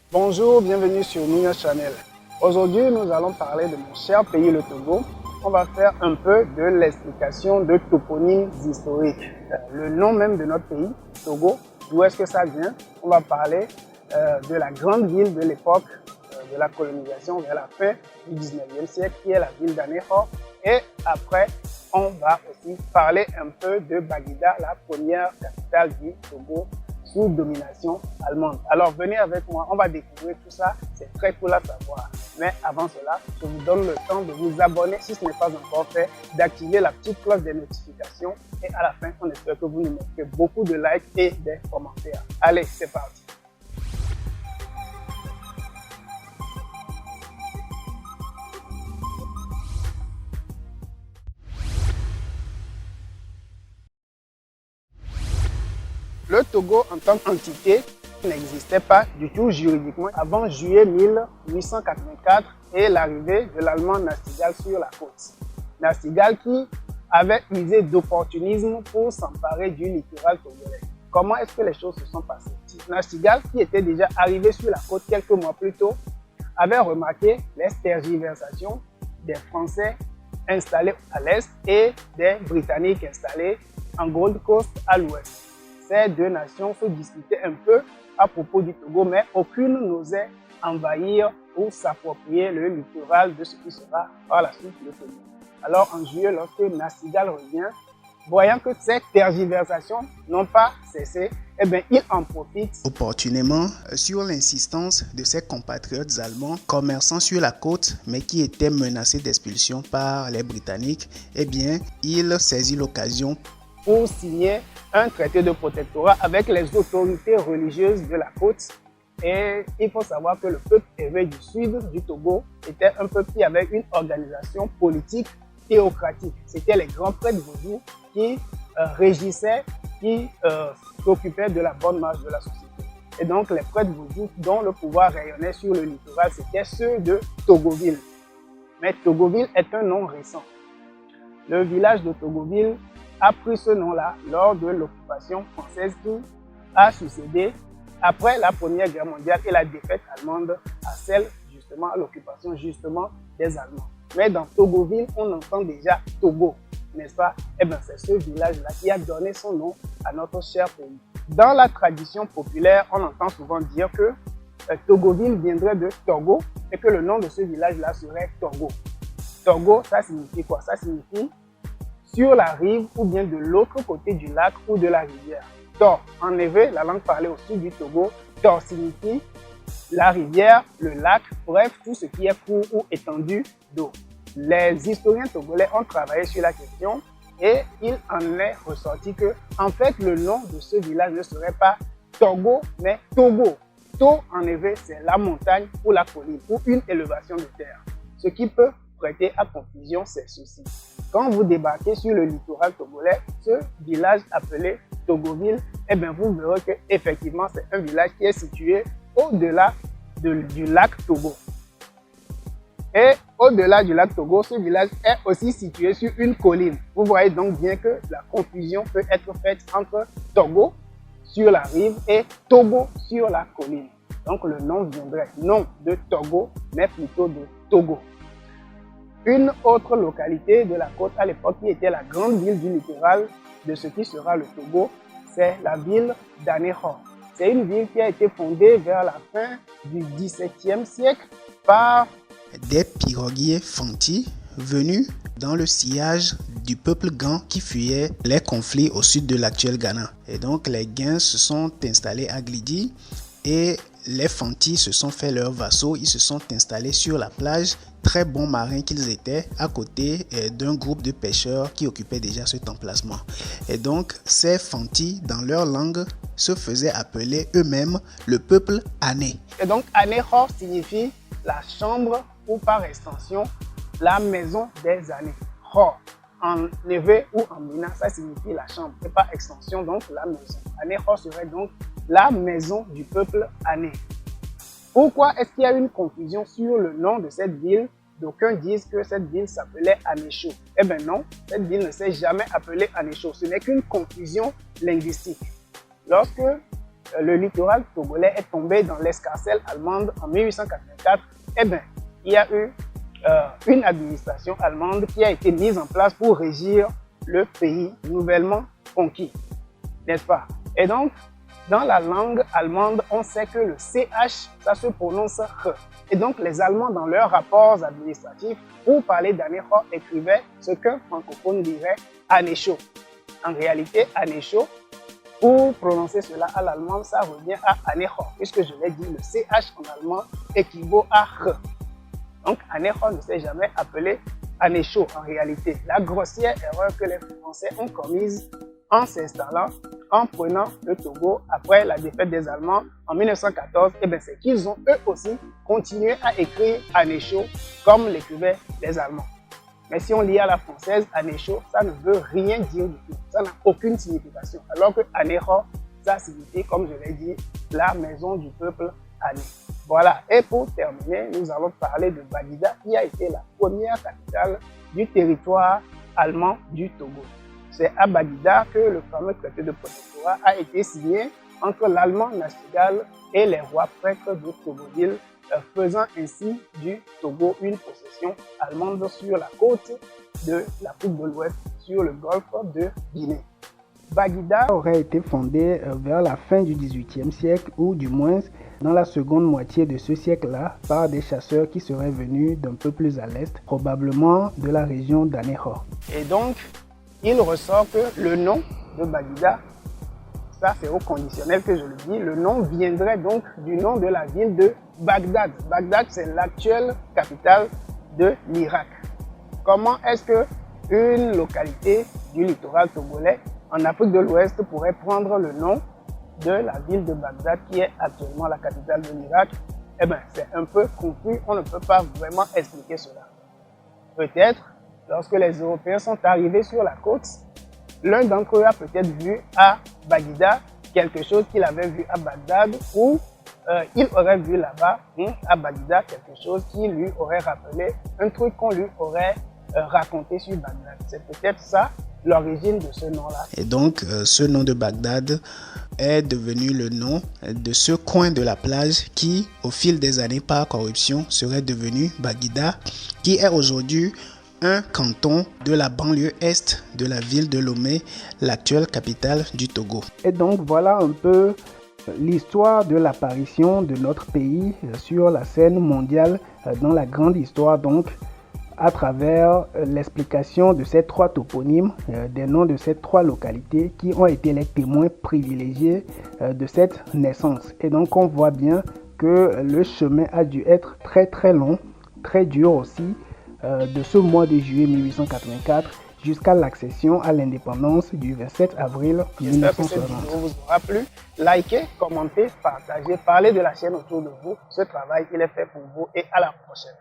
Bonjour, bienvenue sur Nuna Channel. Aujourd'hui, nous allons parler de mon cher pays, le Togo. On va faire un peu de l'explication de toponymes historiques. Le nom même de notre pays, Togo, d'où est-ce que ça vient? On va parler de la grande ville de l'époque de la colonisation vers la fin du 19e siècle, qui est la ville d'Anéhor. Et après, on va aussi parler un peu de Baguida, la première capitale du Togo, sous domination allemande. Alors venez avec moi, on va découvrir tout ça, c'est très cool à savoir. Mais avant cela, je vous donne le temps de vous abonner si ce n'est pas encore fait, d'activer la petite cloche des notifications et à la fin, on espère que vous nous mettrez beaucoup de likes et des commentaires. Allez, c'est parti. Le Togo en tant qu'entité n'existait pas du tout juridiquement avant juillet 1884 et l'arrivée de l'allemand Nastigal sur la côte. Nastigal qui avait usé d'opportunisme pour s'emparer du littoral togolais. Comment est-ce que les choses se sont passées? Nastigal, qui était déjà arrivé sur la côte quelques mois plus tôt, avait remarqué les tergiversations des Français installés à l'est et des Britanniques installés en Gold Coast à l'ouest. Ces deux nations se disputaient un peu à propos du Togo, mais aucune n'osait envahir ou s'approprier le littoral de ce qui sera par la suite le Togo. Alors en juillet, lorsque Nastigal revient, voyant que ces tergiversations n'ont pas cessé, eh bien, il en profite opportunément sur l'insistance de ses compatriotes allemands commerçant sur la côte mais qui étaient menacés d'expulsion par les Britanniques. Eh bien, il saisit l'occasion pour signer un traité de protectorat avec les autorités religieuses de la côte. Et il faut savoir que le peuple élevé du sud du Togo était un peuple qui avait une organisation politique théocratique. C'était les grands prêtres vaudous qui régissaient, qui s'occupaient de la bonne marche de la société. Et donc les prêtres vaudous dont le pouvoir rayonnait sur le littoral, c'était ceux de Togoville. Mais Togoville est un nom récent. Le village de Togoville a pris ce nom-là lors de l'occupation française qui a succédé après la Première Guerre mondiale et la défaite allemande à celle justement, à l'occupation justement des Allemands. Mais dans Togoville, on entend déjà Togo, n'est-ce pas? Eh bien, c'est ce village-là qui a donné son nom à notre cher pays. Dans la tradition populaire, on entend souvent dire que Togoville viendrait de Togo et que le nom de ce village-là serait Togo. Togo, ça signifie quoi? Ça signifie sur la rive ou bien de l'autre côté du lac ou de la rivière. Tor, en effet, la langue parlée au sud du Togo, Tor signifie la rivière, le lac, bref, tout ce qui est court ou étendu d'eau. Les historiens togolais ont travaillé sur la question et il en est ressorti que, en fait, le nom de ce village ne serait pas Togo, mais Togo. To, en effet, c'est la montagne ou la colline ou une élévation de terre. Ce qui peut prêter à confusion, c'est ceci. Quand vous débarquez sur le littoral togolais, ce village appelé Togoville, eh bien vous verrez que effectivement c'est un village qui est situé au-delà du lac Togo. Et au-delà du lac Togo, ce village est aussi situé sur une colline. Vous voyez donc bien que la confusion peut être faite entre Togo sur la rive et Togo sur la colline. Donc le nom viendrait non de Togo, mais plutôt de Togo. Une autre localité de la côte à l'époque qui était la grande ville du littoral de ce qui sera le Togo, c'est la ville d'Anéhor. C'est une ville qui a été fondée vers la fin du XVIIe siècle par des piroguiers Fanti venus dans le sillage du peuple Gan qui fuyait les conflits au sud de l'actuel Ghana. Et donc les Gans se sont installés à Glidi et les Fanti se sont fait leurs vassaux, ils se sont installés sur la plage, très bons marins qu'ils étaient, à côté d'un groupe de pêcheurs qui occupait déjà cet emplacement. Et donc ces Fanti, dans leur langue, se faisaient appeler eux-mêmes le peuple Ané. Et donc Anéhor signifie la chambre ou par extension la maison des années. Hor, en Ewe ou en Mina, ça signifie la chambre et par extension donc la maison. Anéhor serait donc la maison du peuple Ané. Pourquoi est-ce qu'il y a une confusion sur le nom de cette ville? D'aucuns disent que cette ville s'appelait Anécho. Eh bien non, cette ville ne s'est jamais appelée Anécho. Ce n'est qu'une confusion linguistique. Lorsque le littoral togolais est tombé dans l'escarcelle allemande en 1884, eh bien, il y a eu une administration allemande qui a été mise en place pour régir le pays nouvellement conquis, n'est-ce pas? Et donc, dans la langue allemande, on sait que le CH, ça se prononce R. Et donc, les Allemands, dans leurs rapports administratifs, pour parler d'Anecho, écrivaient ce qu'un francophone dirait Anecho. En réalité, Anecho, pour prononcer cela à l'allemand, ça revient à Anecho, puisque je l'ai dit, le CH en allemand équivaut à R. Donc, Anecho ne s'est jamais appelé Anecho en réalité. La grossière erreur que les Français ont commise en s'installant, en prenant le Togo après la défaite des Allemands en 1914, eh bien, c'est qu'ils ont eux aussi continué à écrire Anecho comme l'écrivaient les Allemands. Mais si on lit à la française, Anecho, ça ne veut rien dire du tout. Ça n'a aucune signification. Alors que Anecho, ça signifie, comme je l'ai dit, la maison du peuple Ané. Voilà. Et pour terminer, nous allons parler de Baguida, qui a été la première capitale du territoire allemand du Togo. C'est à Baguida que le fameux traité de protectorat a été signé entre l'Allemand national et les rois prêtres de Togoville, faisant ainsi du Togo une possession allemande sur la côte de l'Afrique de l'Ouest, sur le golfe de Guinée. Baguida aurait été fondée vers la fin du XVIIIe siècle, ou du moins dans la seconde moitié de ce siècle-là, par des chasseurs qui seraient venus d'un peu plus à l'est, probablement de la région d'Anejo. Et donc, il ressort que le nom de Baguida, ça c'est au conditionnel que je le dis, le nom viendrait donc du nom de la ville de Bagdad. Bagdad, c'est l'actuelle capitale de l'Irak. Comment est-ce que une localité du littoral togolais en Afrique de l'Ouest pourrait prendre le nom de la ville de Bagdad qui est actuellement la capitale de l'Irak? Eh bien, c'est un peu confus, on ne peut pas vraiment expliquer cela. Peut-être, lorsque les Européens sont arrivés sur la côte, l'un d'entre eux a peut-être vu à Baguida quelque chose qu'il avait vu à Bagdad, ou il aurait vu là-bas, à Baguida, quelque chose qui lui aurait rappelé un truc qu'on lui aurait raconté sur Bagdad. C'est peut-être ça l'origine de ce nom-là. Et donc, ce nom de Bagdad est devenu le nom de ce coin de la plage qui, au fil des années par corruption, serait devenu Baguida, qui est aujourd'hui un canton de la banlieue est de la ville de Lomé, l'actuelle capitale du Togo. Et donc, voilà un peu l'histoire de l'apparition de notre pays sur la scène mondiale dans la grande histoire, donc, à travers l'explication de ces trois toponymes, des noms de ces trois localités qui ont été les témoins privilégiés de cette naissance. Et donc on voit bien que le chemin a dû être très très long, très dur aussi, de ce mois de juillet 1884 jusqu'à l'accession à l'indépendance du 27 avril 1960. J'espère que cette vidéo vous aura plu. Likez, commentez, partagez, parlez de la chaîne autour de vous. Ce travail, il est fait pour vous et à la prochaine.